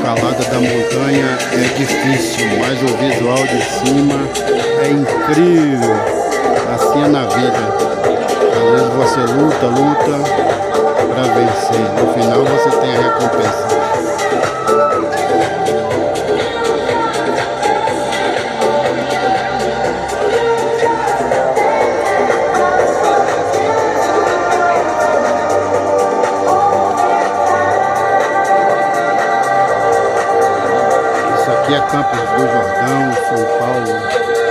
escalada da montanha é difícil, mas o visual de cima é incrível. Assim é na vida. Às vezes você luta para vencer. No final você tem a recompensa. Aqui é Campos do Jordão, São Paulo.